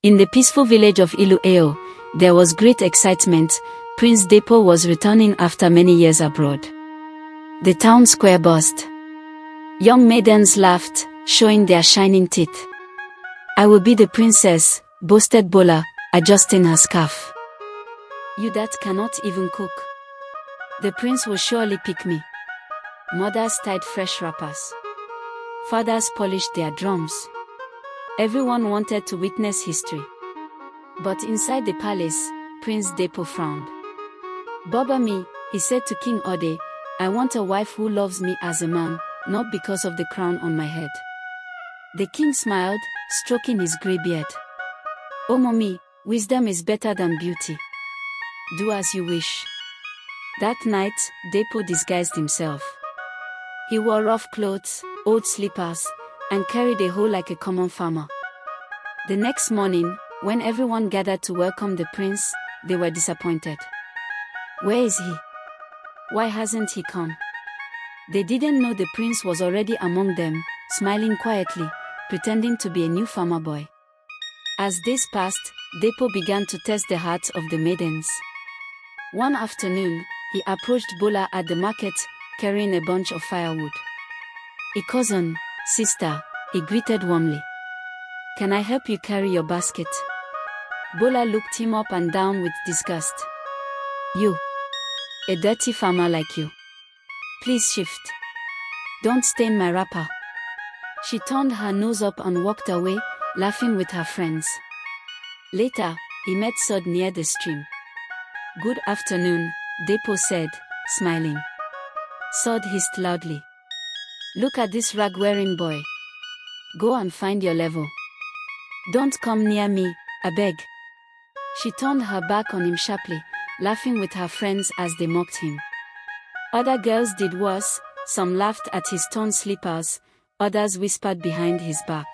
In the peaceful village of Ilueo, there was great excitement. Prince Depo was returning after many years abroad. The town square buzzed. Young maidens laughed, showing their shining teeth. "I will be the princess," boasted Bola, adjusting her scarf. "You that cannot even cook. The prince will surely pick me." Mothers tied fresh wrappers. Fathers polished their drums. Everyone wanted to witness history. But inside the palace, Prince Depo frowned. "Baba me," he said to King Ode, "I want a wife who loves me as a man, not because of the crown on my head." The king smiled, stroking his grey beard. "Oh mommy, wisdom is better than beauty. Do as you wish." That night, Depo disguised himself. He wore rough clothes, old slippers, and carried a hoe like a common farmer. The next morning, when everyone gathered to welcome the prince, they were disappointed. Where is he? Why hasn't he come? They didn't know the prince was already among them, smiling quietly, pretending to be a new farmer boy. As days passed, Depo began to test the hearts of the maidens. One afternoon, he approached Bola at the market, carrying a bunch of firewood. "A cousin, sister," he greeted warmly. "Can I help you carry your basket?" Bola looked him up and down with disgust. "You, a dirty farmer like you. Please shift. Don't stain my wrapper." She turned her nose up and walked away, laughing with her friends. Later, he met Sod near the stream. "Good afternoon," Depo said, smiling. Sod hissed loudly. "Look at this rag-wearing boy. Go and find your level. Don't come near me, I beg." She turned her back on him sharply, laughing with her friends as they mocked him. Other girls did worse. Some laughed at his torn slippers, others whispered behind his back.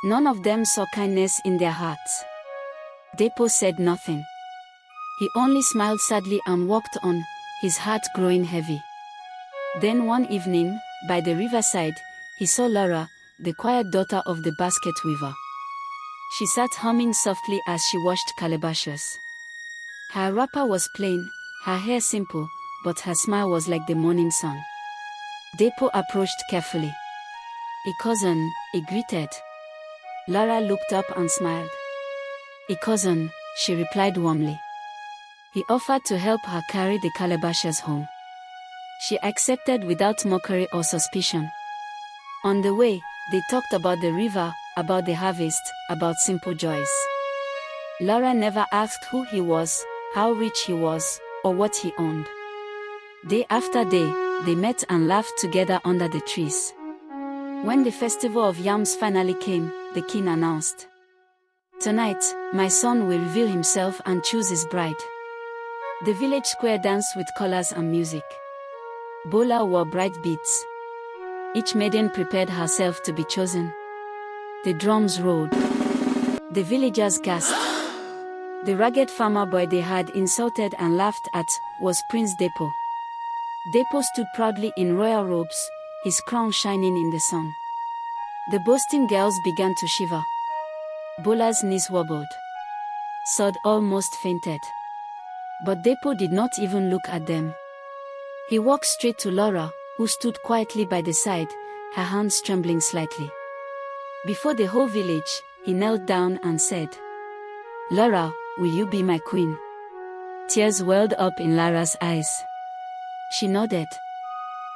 None of them saw kindness in their hearts. Depo said nothing. He only smiled sadly and walked on, his heart growing heavy. Then one evening, by the riverside, he saw Laura, the quiet daughter of the basket weaver. She sat humming softly as she washed calabashes. Her wrapper was plain, her hair simple, but her smile was like the morning sun. Depo approached carefully. "A cousin," he greeted. Laura looked up and smiled. "A cousin," she replied warmly. He offered to help her carry the calabashes home. She accepted without mockery or suspicion. On the way, they talked about the river, about the harvest, about simple joys. Laura never asked who he was, how rich he was, or what he owned. Day after day, they met and laughed together under the trees. When the festival of yams finally came, the king announced, "Tonight, my son will reveal himself and choose his bride." The village square danced with colors and music. Bola wore bright beads. Each maiden prepared herself to be chosen. The drums rolled. The villagers gasped. The ragged farmer boy they had insulted and laughed at was Prince Depo. Depo stood proudly in royal robes, his crown shining in the sun. The boasting girls began to shiver. Bola's knees wobbled. Sod almost fainted. But Depo did not even look at them. He walked straight to Laura, who stood quietly by the side, her hands trembling slightly. Before the whole village, he knelt down and said, "Laura, will you be my queen?" Tears welled up in Laura's eyes. She nodded.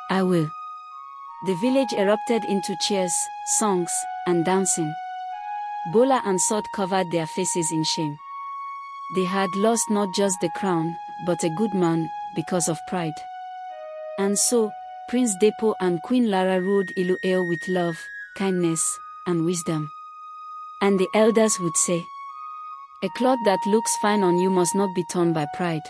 "I will." The village erupted into cheers, songs, and dancing. Bola and Sod covered their faces in shame. They had lost not just the crown, but a good man, because of pride. And so, Prince Depo and Queen Lara ruled Ilueo with love, kindness, and wisdom. And the elders would say, "A cloth that looks fine on you must not be torn by pride."